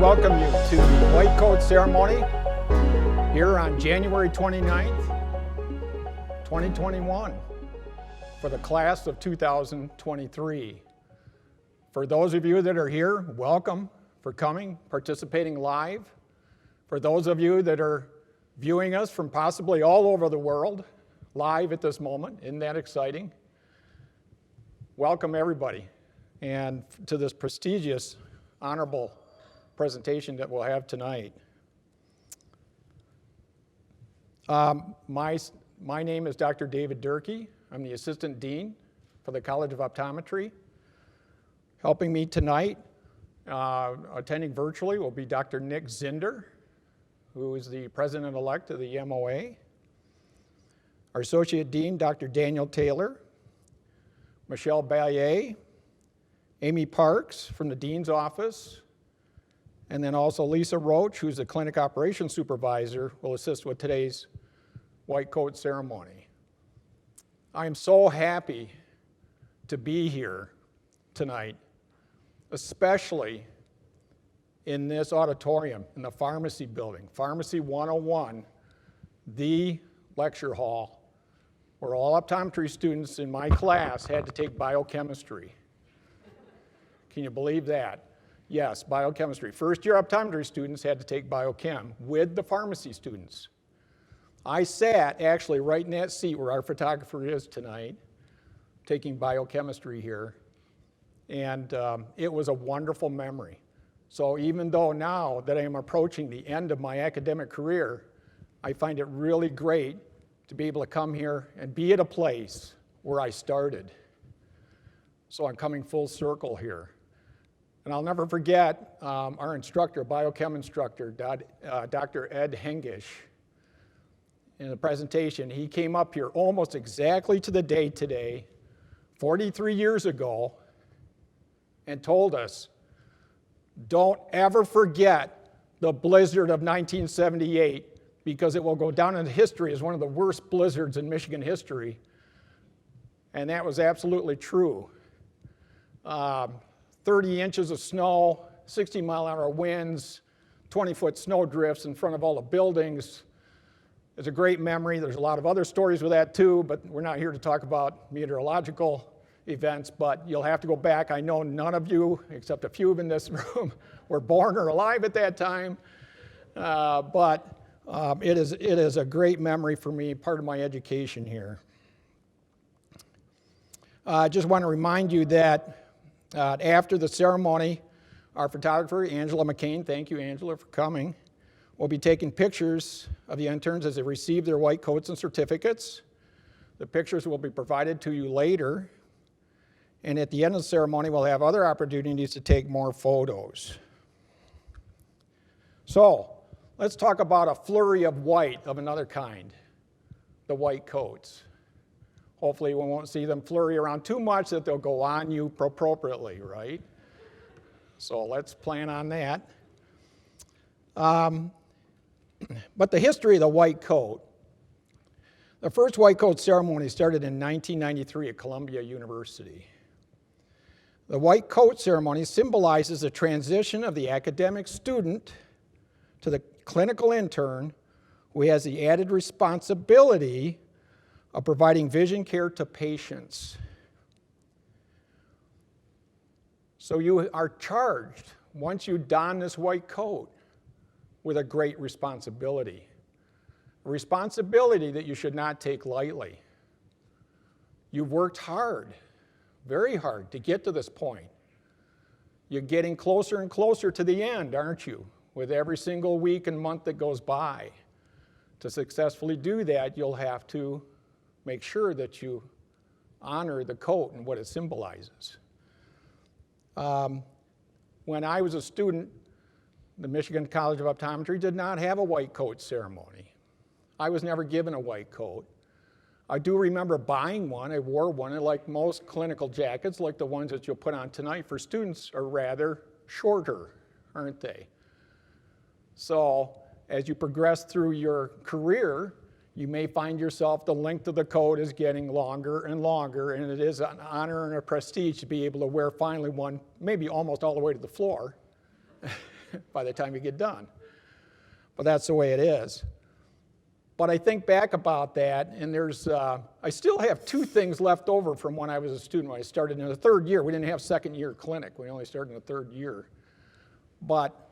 welcome you to the white coat ceremony here on January 29th, 2021 for the class of 2023. For those of you that are here, welcome for coming, participating live. For those of you that are viewing us from possibly all over the world, live at this moment, isn't that exciting? Welcome everybody, and to this prestigious, honorable presentation that we'll have tonight. My name is Dr. David Durkee. I'm the Assistant Dean for the College of Optometry. Helping me tonight, attending virtually, will be Dr. Nick Zinder, who is the President-elect of the MOA. Our Associate Dean, Dr. Daniel Taylor, Michelle Ballier, Amy Parks from the Dean's Office, and then also Lisa Roach, who's the Clinic Operations Supervisor, will assist with today's white coat ceremony. I am so happy to be here tonight, especially in this auditorium, in the pharmacy building, Pharmacy 101, the lecture hall, where all optometry students in my class had to take biochemistry. Can you believe that? Yes, biochemistry. First year optometry students had to take biochem with the pharmacy students. I sat actually right in that seat where our photographer is tonight, taking biochemistry here, and it was a wonderful memory. So even though now that I am approaching the end of my academic career, I find it really great to be able to come here and be at a place where I started. So I'm coming full circle here. And I'll never forget our instructor, biochem instructor, Dr. Ed Hengish. In the presentation, he came up here almost exactly to the day today, 43 years ago, and told us, don't ever forget the blizzard of 1978, because it will go down in history as one of the worst blizzards in Michigan history. And that was absolutely true. 30 inches of snow, 60-mile-an-hour winds, 20-foot snow drifts in front of all the buildings. It's a great memory. There's a lot of other stories with that too, but we're not here to talk about meteorological events, but you'll have to go back. I know none of you, except a few in this room, were born or alive at that time, but it is a great memory for me, part of my education here. I just want to remind you that after the ceremony, our photographer, Angela McCain, thank you, Angela, for coming, will be taking pictures of the interns as they receive their white coats and certificates. The pictures will be provided to you later. And at the end of the ceremony, we'll have other opportunities to take more photos. So, let's talk about a flurry of white of another kind, the white coats. Hopefully we won't see them flurry around too much that they'll go on you appropriately, right? So let's plan on that. But the history of the white coat. The first white coat ceremony started in 1993 at Columbia University. The white coat ceremony symbolizes the transition of the academic student to the clinical intern who has the added responsibility of providing vision care to patients. So you are charged, once you don this white coat, with a great responsibility. A responsibility that you should not take lightly. You've worked hard, very hard, to get to this point. You're getting closer and closer to the end, aren't you? With every single week and month that goes by. To successfully do that, you'll have to make sure that you honor the coat and what it symbolizes. When I was a student, the Michigan College of Optometry did not have a white coat ceremony. I was never given a white coat. I do remember buying one. I wore one, and like most clinical jackets, like the ones that you'll put on tonight for students, are rather shorter, aren't they? So as you progress through your career, you may find yourself the length of the coat is getting longer and longer, and it is an honor and a prestige to be able to wear finally one, maybe almost all the way to the floor. by the time you get done. But that's the way it is. But I think back about that, and I still have two things left over from when I was a student. When I started in the third year, we didn't have second year clinic. We only started in the third year. But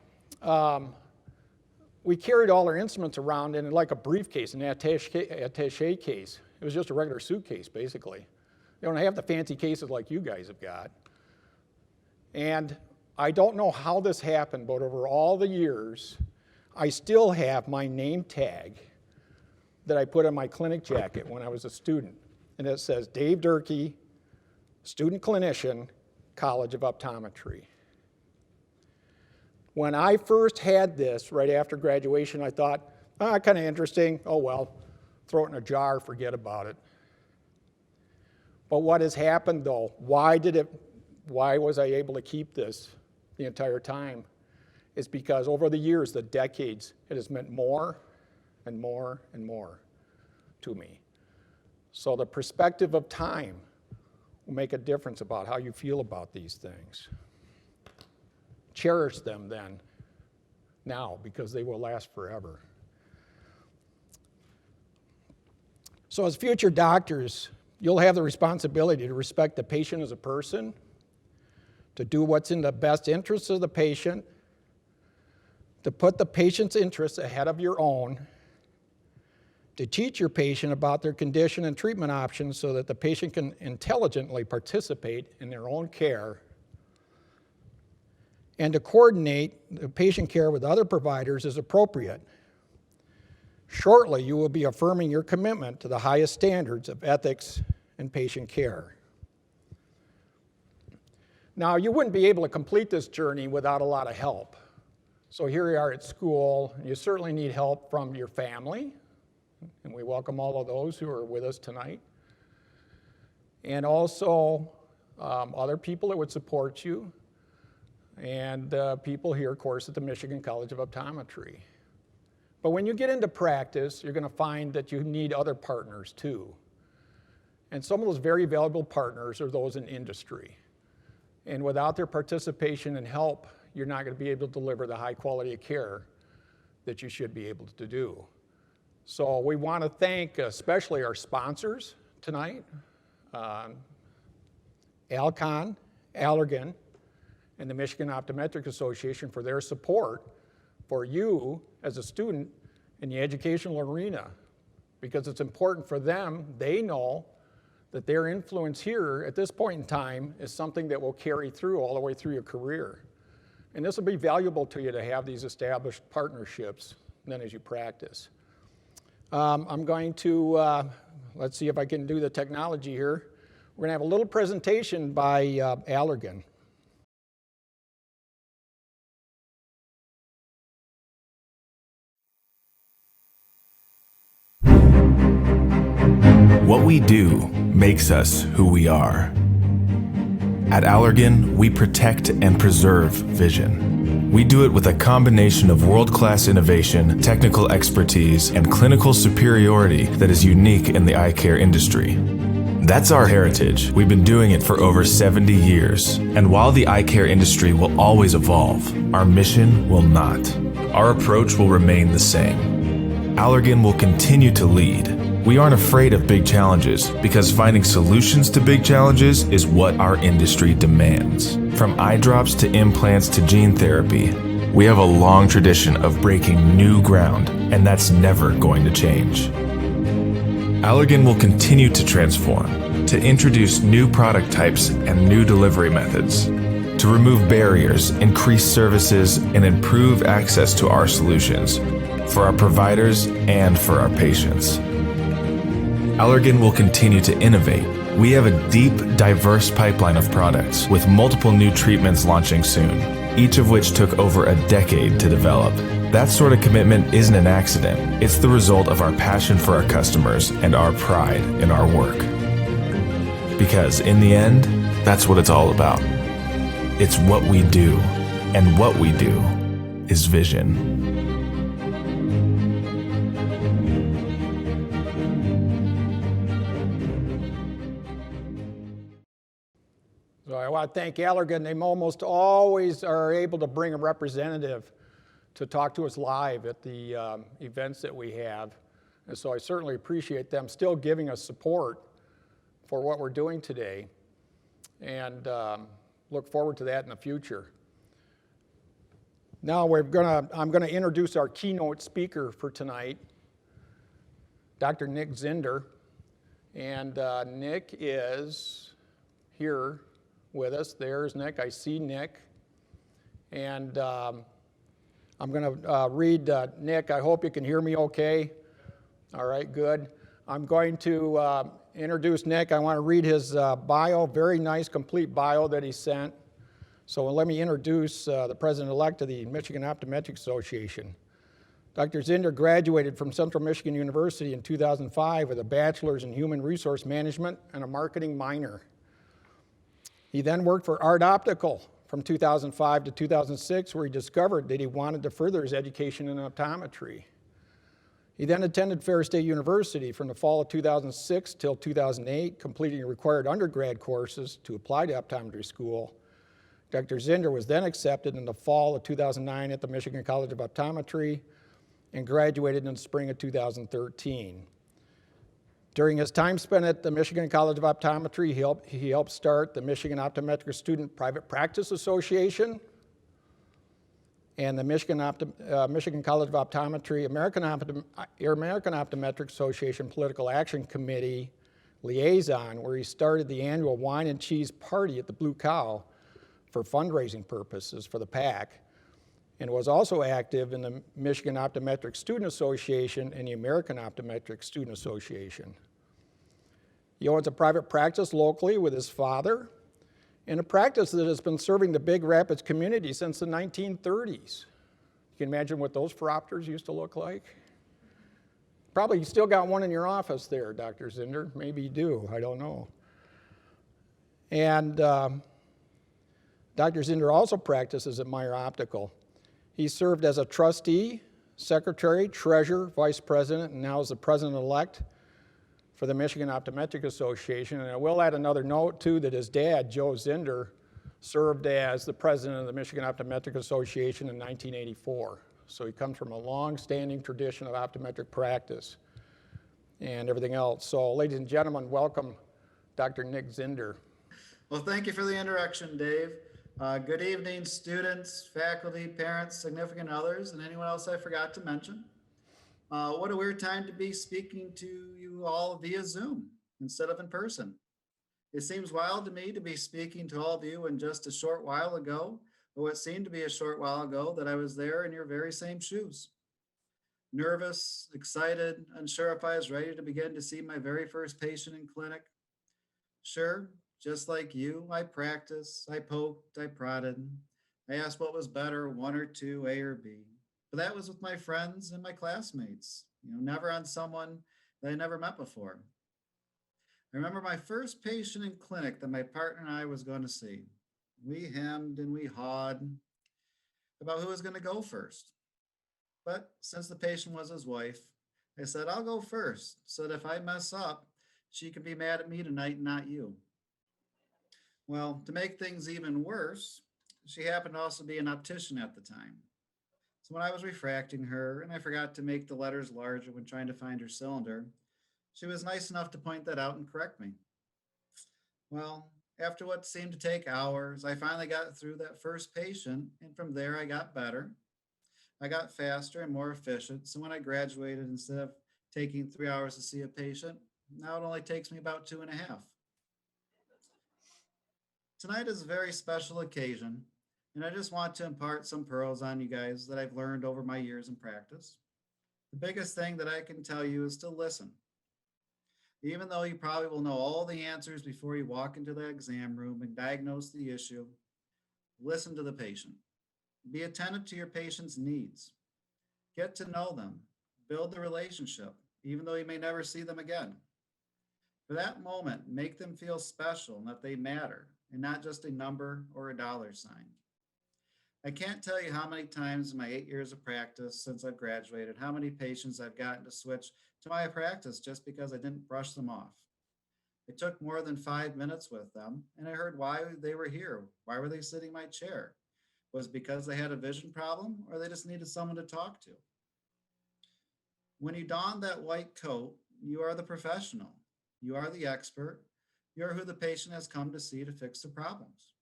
we carried all our instruments around in like a briefcase, an attaché case. It was just a regular suitcase, basically. They don't have the fancy cases like you guys have got. And I don't know how this happened, but over all the years, I still have my name tag that I put on my clinic jacket when I was a student. And it says, Dave Durkee, student clinician, College of Optometry. When I first had this right after graduation, I thought, kind of interesting. Oh, well, throw it in a jar, forget about it. But what has happened, though? Why was I able to keep this the entire time? It's because over the years, the decades, it has meant more and more and more to me. So the perspective of time will make a difference about how you feel about these things. Cherish them then, now, because they will last forever. So as future doctors, you'll have the responsibility to respect the patient as a person, to do what's in the best interest of the patient, to put the patient's interests ahead of your own, to teach your patient about their condition and treatment options so that the patient can intelligently participate in their own care, and to coordinate the patient care with other providers as appropriate. Shortly, you will be affirming your commitment to the highest standards of ethics and patient care. Now, you wouldn't be able to complete this journey without a lot of help. So here you are at school, and you certainly need help from your family, and we welcome all of those who are with us tonight. And also other people that would support you, and people here, of course, at the Michigan College of Optometry. But when you get into practice, you're going to find that you need other partners too. And some of those very valuable partners are those in industry. And without their participation and help, you're not going to be able to deliver the high quality of care that you should be able to do. So we want to thank especially our sponsors tonight, Alcon, Allergan, and the Michigan Optometric Association for their support for you as a student in the educational arena, because it's important for them. They know that their influence here at this point in time is something that will carry through all the way through your career. And this will be valuable to you to have these established partnerships then as you practice. I'm going to, let's see if I can do the technology here. We're going to have a little presentation by Allergan. What we do makes us who we are. At Allergan, we protect and preserve vision. We do it with a combination of world-class innovation, technical expertise, and clinical superiority that is unique in the eye care industry. That's our heritage. We've been doing it for over 70 years. And while the eye care industry will always evolve, our mission will not. Our approach will remain the same. Allergan will continue to lead. We aren't afraid of big challenges because finding solutions to big challenges is what our industry demands. From eye drops to implants to gene therapy, we have a long tradition of breaking new ground, and that's never going to change. Allergan will continue to transform, to introduce new product types and new delivery methods, to remove barriers, increase services, and improve access to our solutions for our providers and for our patients. Allergan will continue to innovate. We have a deep, diverse pipeline of products with multiple new treatments launching soon, each of which took over a decade to develop. That sort of commitment isn't an accident. It's the result of our passion for our customers and our pride in our work. Because in the end, that's what it's all about. It's what we do, and what we do is vision. So I want to thank Allergan. They almost always are able to bring a representative to talk to us live at the events that we have. And so I certainly appreciate them still giving us support for what we're doing today, and look forward to that in the future. Now I'm gonna introduce our keynote speaker for tonight, Dr. Nick Zinder. And Nick is here with us. There's Nick. I see Nick. And I'm going to read Nick. I hope you can hear me okay. All right, good. I'm going to introduce Nick. I want to read his bio, very nice, complete bio that he sent. So let me introduce the president-elect of the Michigan Optometric Association. Dr. Zinder graduated from Central Michigan University in 2005 with a bachelor's in human resource management and a marketing minor. He then worked for Art Optical from 2005 to 2006, where he discovered that he wanted to further his education in optometry. He then attended Ferris State University from the fall of 2006 till 2008, completing required undergrad courses to apply to optometry school. Dr. Zinder was then accepted in the fall of 2009 at the Michigan College of Optometry and graduated in the spring of 2013. During his time spent at the Michigan College of Optometry, he helped start the Michigan Optometric Student Private Practice Association and the Michigan College of Optometry American Optometric Association Political Action Committee liaison, where he started the annual wine and cheese party at the Blue Cow for fundraising purposes for the PAC, and was also active in the Michigan Optometric Student Association and the American Optometric Student Association. He owns a private practice locally with his father, and a practice that has been serving the Big Rapids community since the 1930s. You can imagine what those phoropters used to look like. Probably you still got one in your office there, Dr. Zinder. Maybe you do, I don't know. And Dr. Zinder also practices at Meyer Optical. He served as a trustee, secretary, treasurer, vice president, and now is the president-elect for the Michigan Optometric Association. And I will add another note, too, that his dad, Joe Zinder, served as the president of the Michigan Optometric Association in 1984. So he comes from a long-standing tradition of optometric practice and everything else. So, ladies and gentlemen, welcome Dr. Nick Zinder. Well, thank you for the introduction, Dave. Good evening, students, faculty, parents, significant others, and anyone else I forgot to mention. What a weird time to be speaking to you all via Zoom instead of in person. It seems wild to me to be speaking to all of you in just a short while ago, or what seemed to be a short while ago, that I was there in your very same shoes. Nervous, excited, unsure if I was ready to begin to see my very first patient in clinic. Sure. Just like you, I practiced, I poked, I prodded. I asked what was better, 1 or 2, A or B. But that was with my friends and my classmates, never on someone that I never met before. I remember my first patient in clinic that my partner and I was going to see. We hemmed and we hawed about who was going to go first. But since the patient was his wife, I said, I'll go first, so that if I mess up, she can be mad at me tonight and not you. Well, to make things even worse, she happened to also be an optician at the time. So when I was refracting her and I forgot to make the letters larger when trying to find her cylinder, she was nice enough to point that out and correct me. Well, after what seemed to take hours, I finally got through that first patient, and from there I got better. I got faster and more efficient. So when I graduated, instead of taking 3 hours to see a patient, now it only takes me about 2.5. Tonight is a very special occasion, and I just want to impart some pearls on you guys that I've learned over my years in practice. The biggest thing that I can tell you is to listen. Even though you probably will know all the answers before you walk into the exam room and diagnose the issue, listen to the patient. Be attentive to your patient's needs. Get to know them. Build the relationship, even though you may never see them again. For that moment, make them feel special and that they matter, and not just a number or a dollar sign. I can't tell you how many times in my 8 years of practice since I've graduated, how many patients I've gotten to switch to my practice just because I didn't brush them off. I took more than 5 minutes with them, and I heard why they were here. Why were they sitting in my chair? Was it because they had a vision problem, or they just needed someone to talk to? When you don that white coat, you are the professional. You are the expert. You are who the patient has come to see to fix the problems.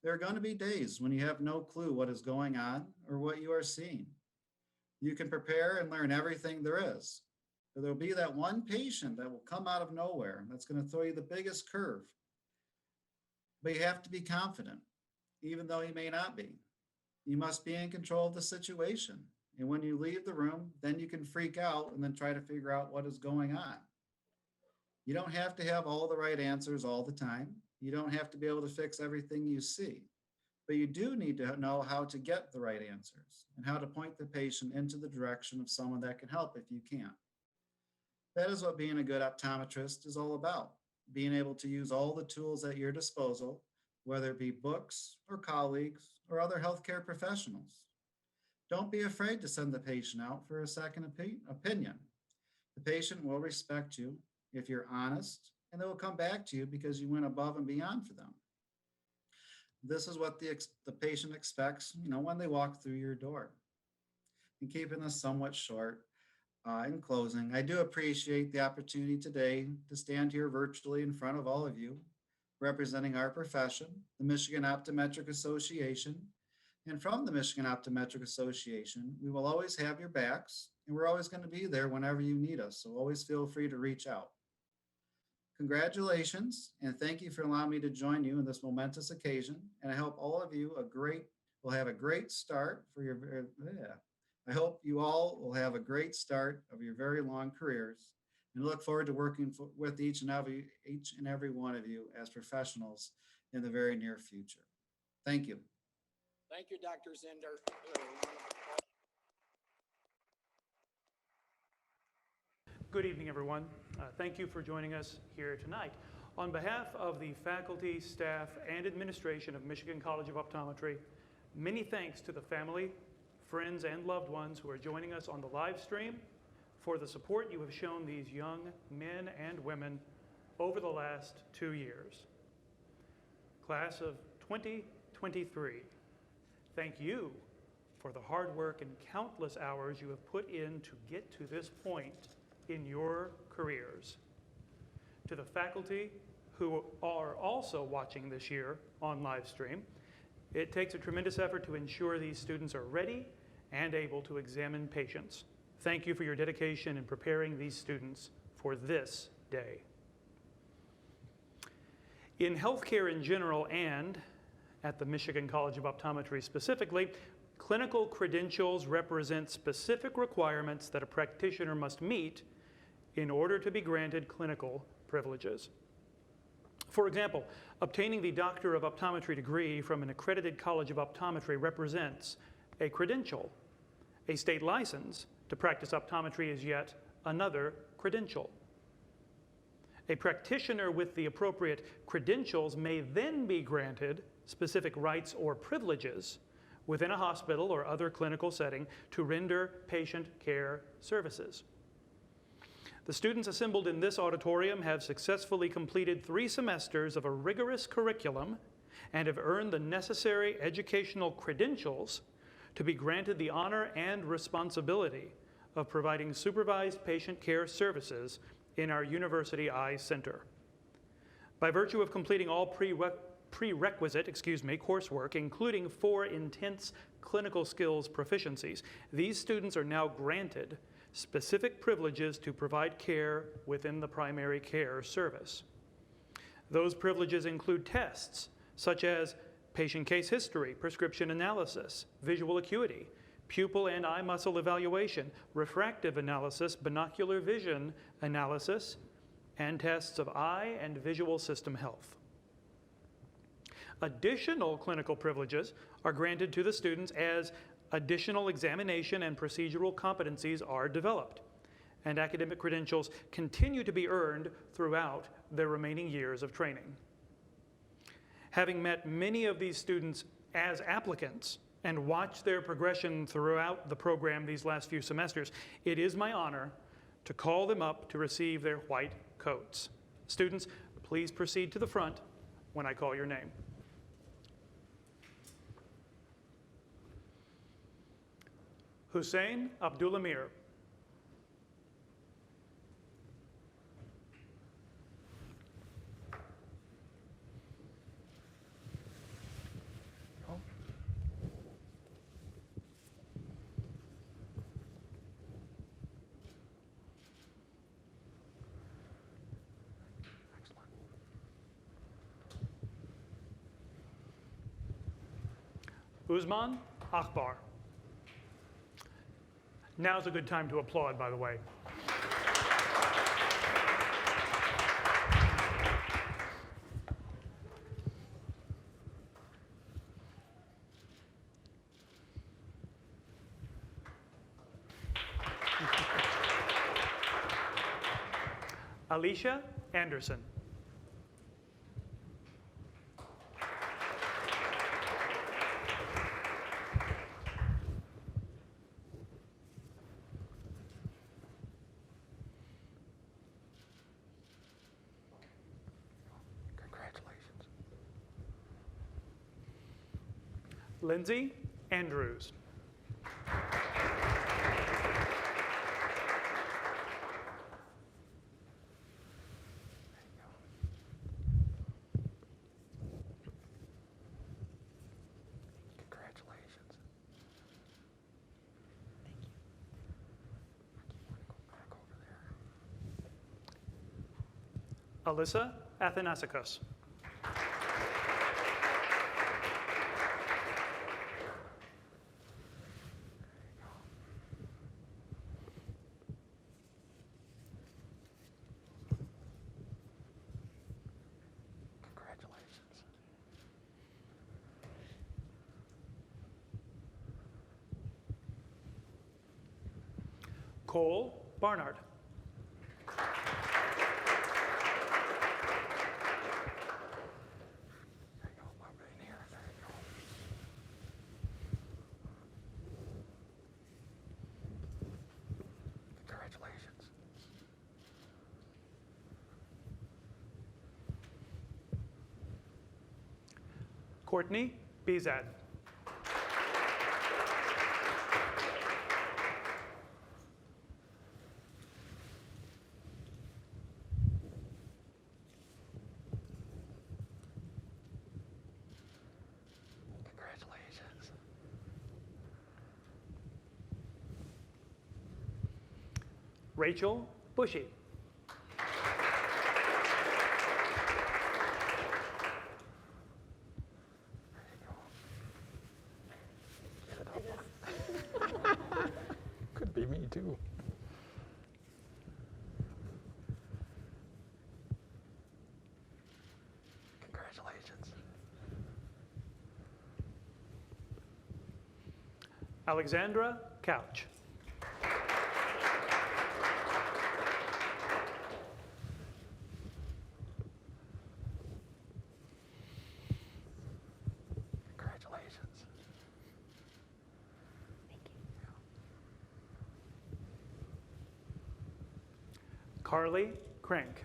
There are going to be days when you have no clue what is going on or what you are seeing. You can prepare and learn everything there is. But there'll be that one patient that will come out of nowhere that's going to throw you the biggest curve. But you have to be confident, even though you may not be. You must be in control of the situation. And when you leave the room, then you can freak out and then try to figure out what is going on. You don't have to have all the right answers all the time. You don't have to be able to fix everything you see, but you do need to know how to get the right answers and how to point the patient into the direction of someone that can help if you can't. That is what being a good optometrist is all about, being able to use all the tools at your disposal, whether it be books or colleagues or other healthcare professionals. Don't be afraid to send the patient out for a second opinion. The patient will respect you if you're honest, and they will come back to you because you went above and beyond for them. This is what the patient expects, when they walk through your door. And keeping this somewhat short, in closing, I do appreciate the opportunity today to stand here virtually in front of all of you, representing our profession, the Michigan Optometric Association. And from the Michigan Optometric Association, we will always have your backs, and we're always going to be there whenever you need us. So always feel free to reach out. Congratulations, and thank you for allowing me to join you in this momentous occasion. And I hope all of you will have a great start for your, I hope you all will have a great start of your very long careers, and look forward to working with each and every one of you as professionals in the very near future. Thank you. Thank you, Dr. Zinder. Good evening, everyone. Thank you for joining us here tonight. On behalf of the faculty, staff, and administration of Michigan College of Optometry, many thanks to the family, friends, and loved ones who are joining us on the live stream for the support you have shown these young men and women over the last 2 years. Class of 2023, thank you for the hard work and countless hours you have put in to get to this point in your careers. To the faculty who are also watching this year on live stream, it takes a tremendous effort to ensure these students are ready and able to examine patients. Thank you for your dedication in preparing these students for this day. In healthcare in general, and at the Michigan College of Optometry specifically, clinical credentials represent specific requirements that a practitioner must meet in order to be granted clinical privileges. For example, obtaining the Doctor of Optometry degree from an accredited College of Optometry represents a credential. A state license to practice optometry is yet another credential. A practitioner with the appropriate credentials may then be granted specific rights or privileges within a hospital or other clinical setting to render patient care services. The students assembled in this auditorium have successfully completed 3 semesters of a rigorous curriculum and have earned the necessary educational credentials to be granted the honor and responsibility of providing supervised patient care services in our University Eye Center. By virtue of completing all prerequisite coursework, including 4 intense clinical skills proficiencies, these students are now granted specific privileges to provide care within the primary care service. Those privileges include tests such as patient case history, prescription analysis, visual acuity, pupil and eye muscle evaluation, refractive analysis, binocular vision analysis, and tests of eye and visual system health. Additional clinical privileges are granted to the students as additional examination and procedural competencies are developed, and academic credentials continue to be earned throughout their remaining years of training. Having met many of these students as applicants and watched their progression throughout the program these last few semesters, it is my honor to call them up to receive their white coats. Students, please proceed to the front when I call your name. Hussein Abdulamir. Uzman Akbar. Now's a good time to applaud, by the way. Alicia Anderson. Congratulations. Lindsay Andrews. Congratulations. Alyssa Athanasakos. Congratulations. Cole Barnard. There you go. Pop it in here. There you go. Congratulations. Courtney Bezad. Congratulations. Rachel Bushy. There you go. Get it up. Could be me too. Congratulations. Alexandra Couch. Congratulations. Carly Crank.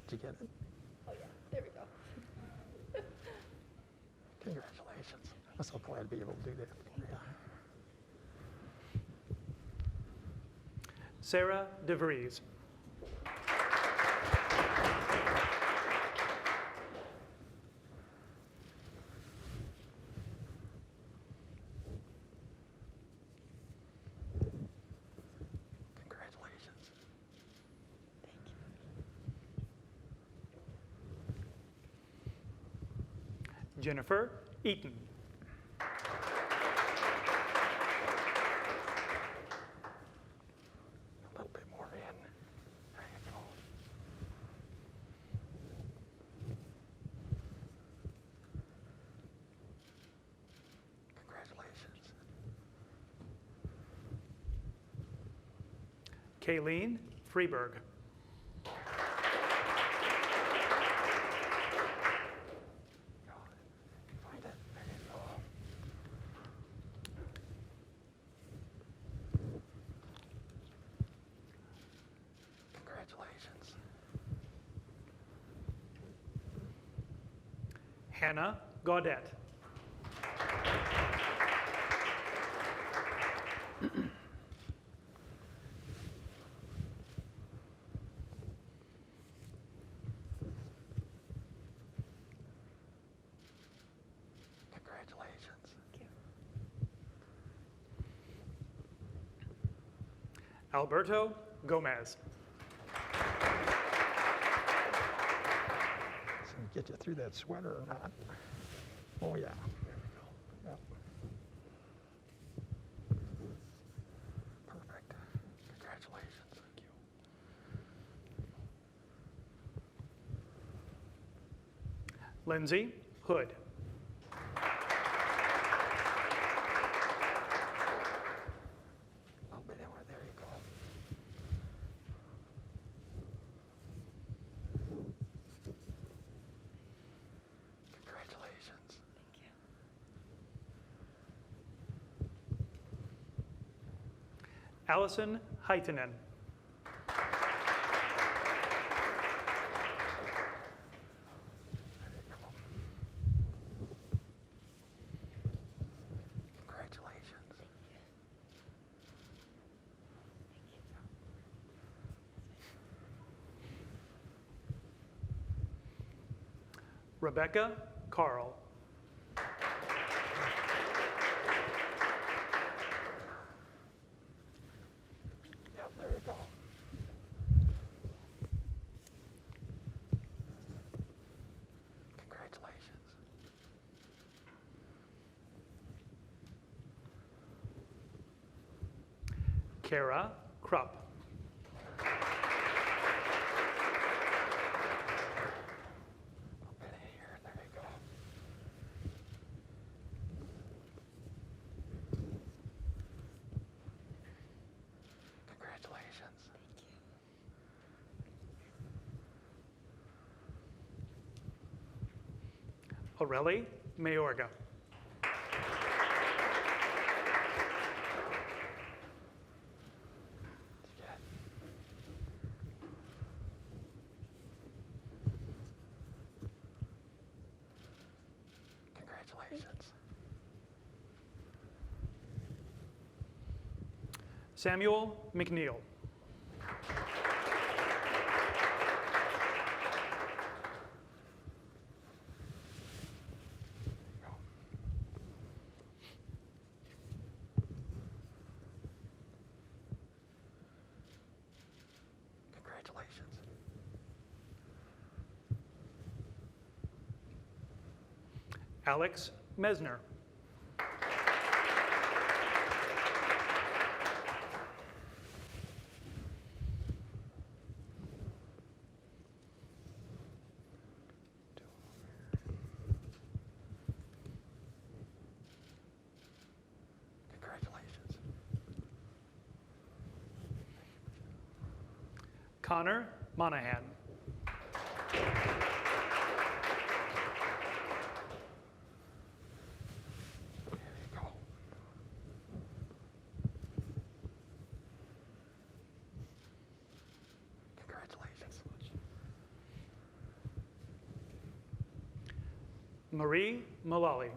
Did you get it? Oh yeah, there we go. Congratulations. I'm so glad to be able to do that. Yeah. Sarah DeVries. Congratulations. Jennifer Eaton. A little bit more in. There you go. Congratulations. Kayleen Freeberg. Congratulations. Hannah Gaudette. Congratulations. Alberto Gomez. So get you through that sweater or not? Oh, yeah. There we go. Yep. Perfect. Congratulations. Thank you. Lindsay Hood. A little bit more. There you go. Congratulations. Allison Heitinen. Congratulations. Rebecca Carl. Yep, there you go. Congratulations. Kara Krupp. A little bit here. There you go. Congratulations. Aurelie Mayorga. Yeah. Congratulations. Samuel McNeil. Congratulations. Alex Mesner. Congratulations. Connor Monahan. There you go. Congratulations. Marie Mullally.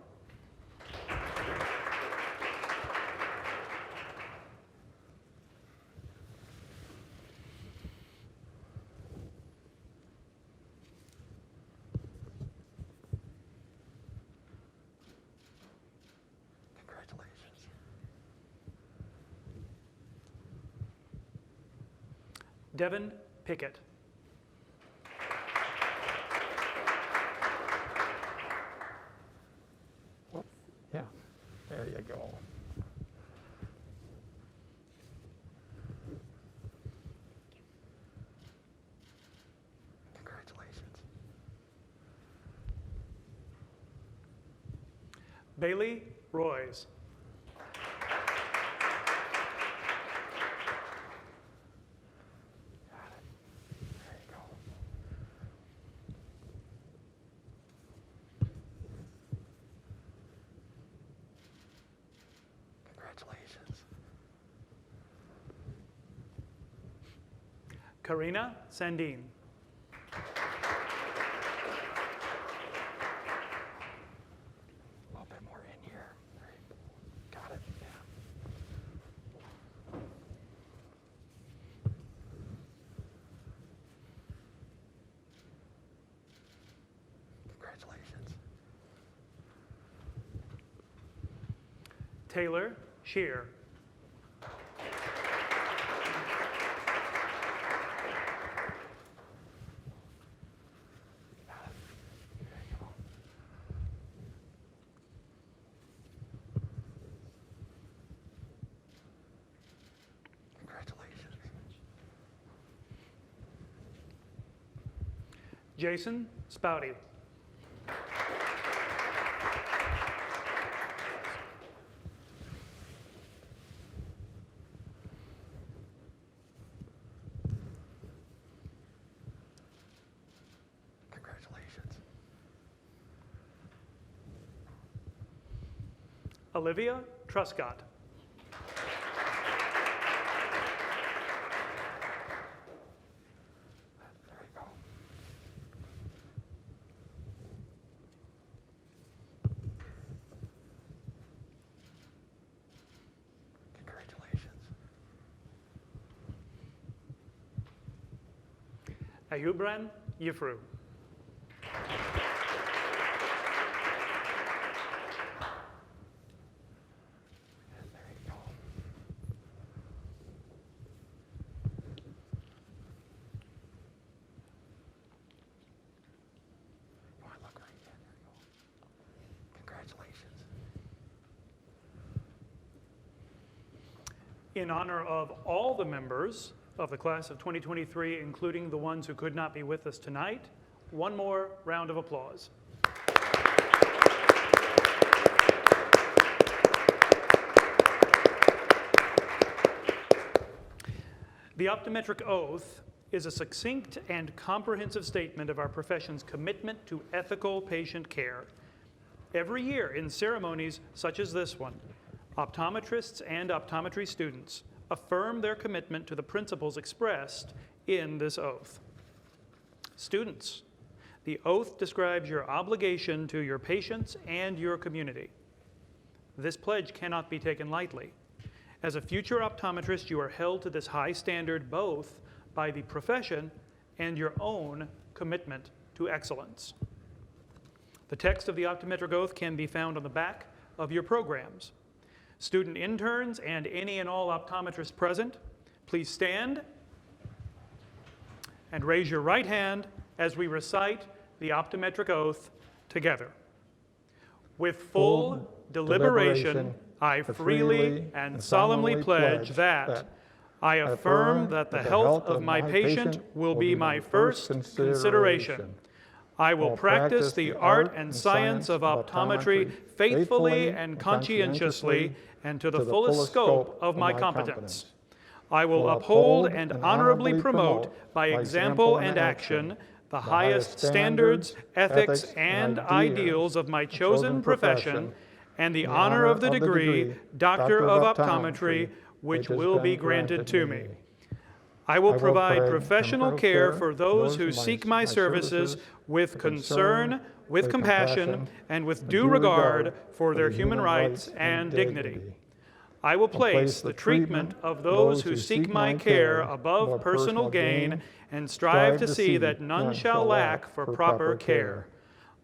Congratulations. Devin Pickett. Whoop. Yeah, there you go. Congratulations. Bailey Royce. Got it. There you go. Congratulations. Karina Sandin. A little bit more in here. Got it. Yeah. Congratulations. Taylor Shear. Congratulations. Jason Spouty. Congratulations. Olivia Truscott. There you go. Congratulations. Ayubran Yifru. There you go. Come on, look right there. There you go. Congratulations. In honor of all the members of the class of 2023, including the ones who could not be with us tonight, one more round of applause. The Optometric Oath is a succinct and comprehensive statement of our profession's commitment to ethical patient care. Every year in ceremonies such as this one, optometrists and optometry students affirm their commitment to the principles expressed in this oath. Students, the oath describes your obligation to your patients and your community. This pledge cannot be taken lightly. As a future optometrist, you are held to this high standard both by the profession and your own commitment to excellence. The text of the Optometric Oath can be found on the back of your programs. Student interns and any and all optometrists present, please stand and raise your right hand as we recite the Optometric Oath together. With full deliberation, I freely and solemnly pledge that I affirm that the health of my patient will be my first consideration. I will practice the art and science of optometry faithfully and conscientiously and to the fullest scope of my competence. I will uphold and honorably promote by example and action the highest standards, ethics, and ideals of my chosen profession and the honor of the degree Doctor of Optometry, which will be granted to me. I will provide professional care for those who seek my services with concern, with compassion, and with due regard for their human rights and dignity. I will place the treatment of those who seek my care above personal gain and strive to see that none shall lack for proper care.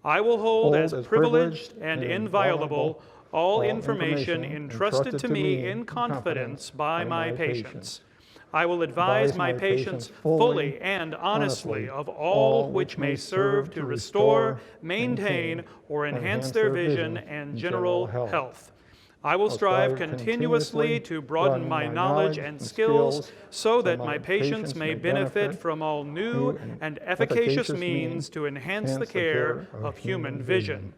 I will hold as privileged and inviolable all information entrusted to me in confidence by my patients. I will advise my patients fully and honestly of all which may serve to restore, maintain, or enhance their vision and general health. I will strive continuously to broaden my knowledge and skills so that my patients may benefit from all new and efficacious means to enhance the care of human vision.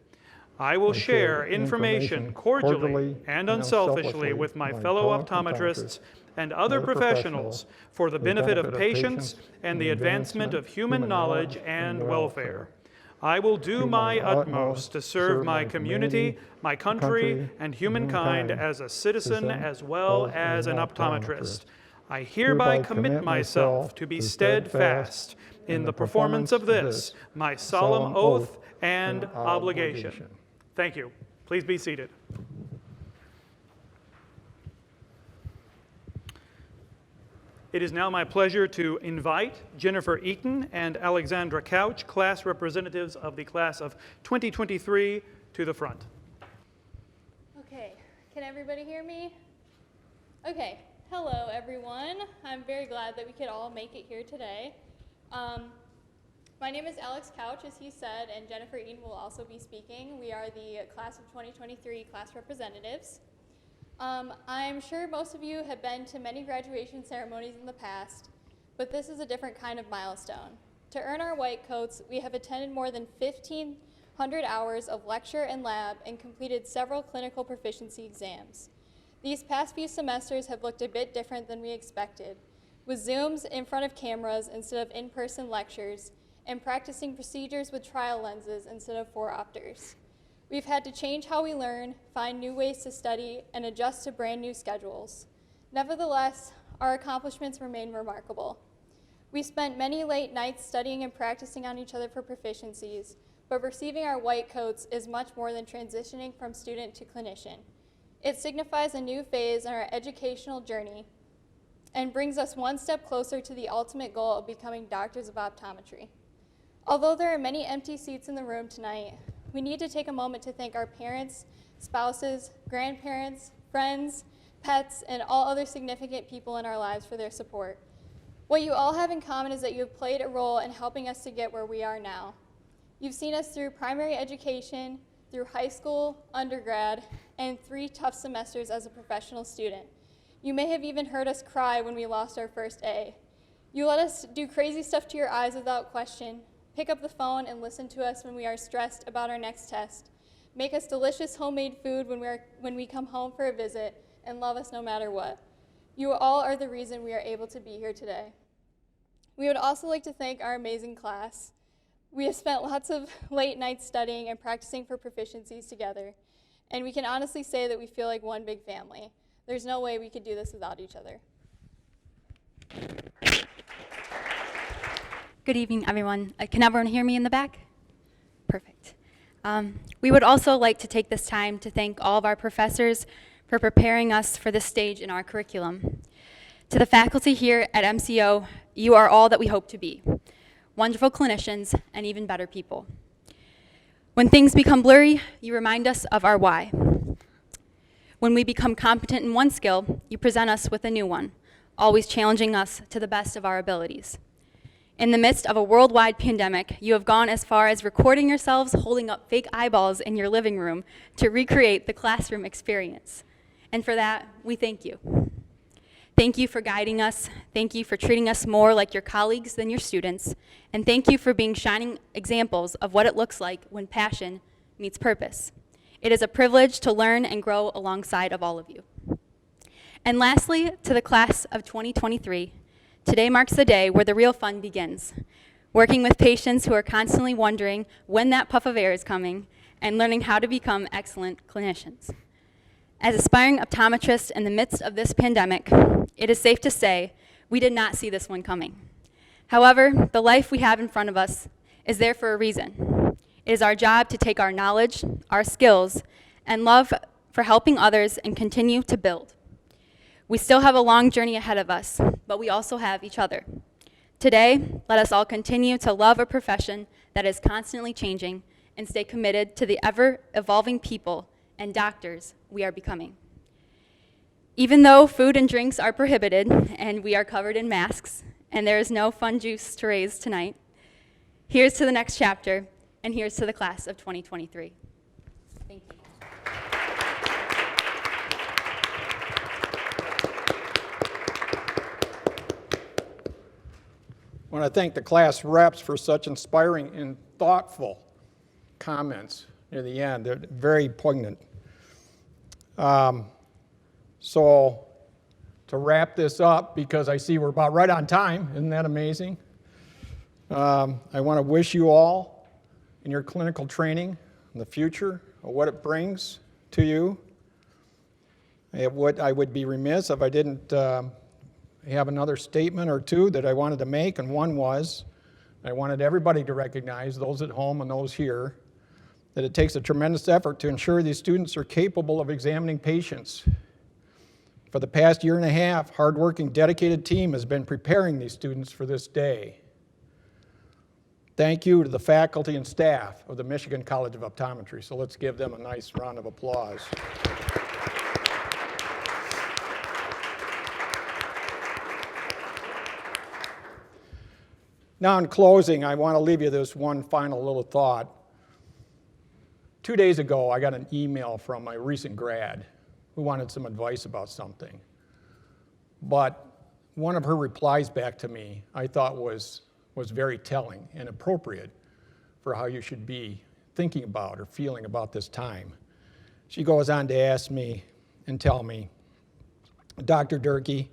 I will share information cordially and unselfishly with my fellow optometrists and other professionals for the benefit of patients and the advancement of human knowledge and welfare. I will do my utmost to serve my community, my country, and humankind as a citizen as well as an optometrist. I hereby commit myself to be steadfast in the performance of this, my solemn oath and obligation. Thank you. Please be seated. It is now my pleasure to invite Jennifer Eaton and Alexandra Couch, class representatives of the class of 2023, to the front. Okay, can everybody hear me? Okay, hello everyone. I'm very glad that we could all make it here today. My name is Alex Couch, as he said, and Jennifer Eaton will also be speaking. We are the class of 2023 class representatives. I'm sure most of you have been to many graduation ceremonies in the past, but this is a different kind of milestone. To earn our white coats, we have attended more than 1,500 hours of lecture and lab and completed several clinical proficiency exams. These past few semesters have looked a bit different than we expected, with Zooms in front of cameras instead of in-person lectures, and practicing procedures with trial lenses instead of 4-opters. We've had to change how we learn, find new ways to study, and adjust to brand new schedules. Nevertheless, our accomplishments remain remarkable. We spent many late nights studying and practicing on each other for proficiencies, but receiving our white coats is much more than transitioning from student to clinician. It signifies a new phase in our educational journey and brings us one step closer to the ultimate goal of becoming doctors of optometry. Although there are many empty seats in the room tonight, we need to take a moment to thank our parents, spouses, grandparents, friends, pets, and all other significant people in our lives for their support. What you all have in common is that you have played a role in helping us to get where we are now. You've seen us through primary education, through high school, undergrad, and 3 tough semesters as a professional student. You may have even heard us cry when we lost our first A. You let us do crazy stuff to your eyes without question, pick up the phone and listen to us when we are stressed about our next test, make us delicious homemade food when we come home for a visit, and love us no matter what. You all are the reason we are able to be here today. We would also like to thank our amazing class. We have spent lots of late nights studying and practicing for proficiencies together, and we can honestly say that we feel like one big family. There's no way we could do this without each other. Good evening, everyone. Can everyone hear me in the back? Perfect. We would also like to take this time to thank all of our professors for preparing us for this stage in our curriculum. To the faculty here at MCO, you are all that we hope to be, wonderful clinicians and even better people. When things become blurry, you remind us of our why. When we become competent in one skill, you present us with a new one, always challenging us to the best of our abilities. In the midst of a worldwide pandemic, you have gone as far as recording yourselves holding up fake eyeballs in your living room to recreate the classroom experience. And for that, we thank you. Thank you for guiding us. Thank you for treating us more like your colleagues than your students. And thank you for being shining examples of what it looks like when passion meets purpose. It is a privilege to learn and grow alongside of all of you. And lastly, to the class of 2023, today marks the day where the real fun begins, working with patients who are constantly wondering when that puff of air is coming and learning how to become excellent clinicians. As aspiring optometrists in the midst of this pandemic, it is safe to say we did not see this one coming. However, the life we have in front of us is there for a reason. It is our job to take our knowledge, our skills, and love for helping others and continue to build. We still have a long journey ahead of us, but we also have each other. Today, let us all continue to love a profession that is constantly changing and stay committed to the ever-evolving people and doctors we are becoming. Even though food and drinks are prohibited and we are covered in masks and there is no fun juice to raise tonight, here's to the next chapter and here's to the class of 2023. Thank you. I want to thank the class reps for such inspiring and thoughtful comments near the end. They're very poignant. So to wrap this up, because I see we're about right on time, isn't that amazing? I want to wish you all in your clinical training in the future what it brings to you. I would be remiss if I didn't have another statement or two that I wanted to make, and one was, I wanted everybody to recognize, those at home and those here, that it takes a tremendous effort to ensure these students are capable of examining patients. For the past year and a half, hardworking, dedicated team has been preparing these students for this day. Thank you to the faculty and staff of the Michigan College of Optometry. So let's give them a nice round of applause. Now, in closing, I want to leave you this one final little thought. 2 days ago, I got an email from a recent grad who wanted some advice about something. But one of her replies back to me I thought was very telling and appropriate for how you should be thinking about or feeling about this time. She goes on to ask me and tell me, Dr. Durkee,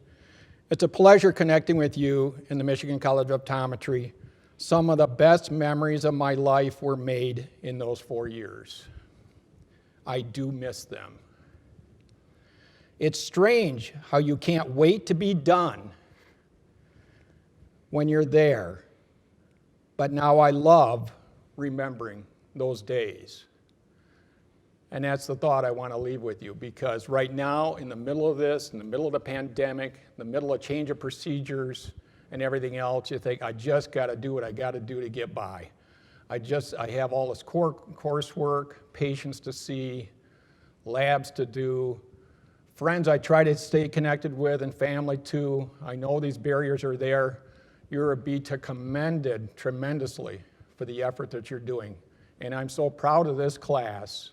it's a pleasure connecting with you in the Michigan College of Optometry. Some of the best memories of my life were made in those 4 years. I do miss them. It's strange how you can't wait to be done when you're there. But now I love remembering those days. And that's the thought I want to leave with you, because right now, in the middle of this, in the middle of the pandemic, in the middle of change of procedures and everything else, you think, I just got to do what I got to do to get by. I have all this coursework, patients to see, labs to do, friends I try to stay connected with, and family too. I know these barriers are there. You're commended tremendously for the effort that you're doing. And I'm so proud of this class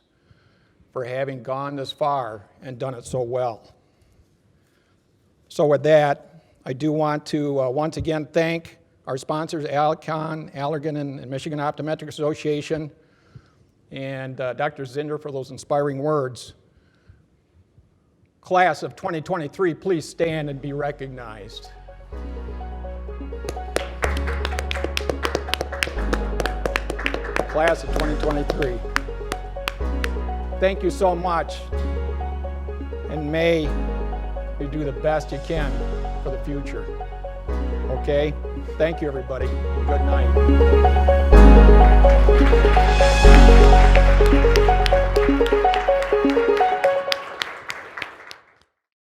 for having gone this far and done it so well. So with that, I do want to once again thank our sponsors, Alcon, Allergan, and Michigan Optometric Association, and Dr. Zinder for those inspiring words. Class of 2023, please stand and be recognized. Class of 2023. Thank you so much, and may you do the best you can for the future. Okay? Thank you, everybody. Good night.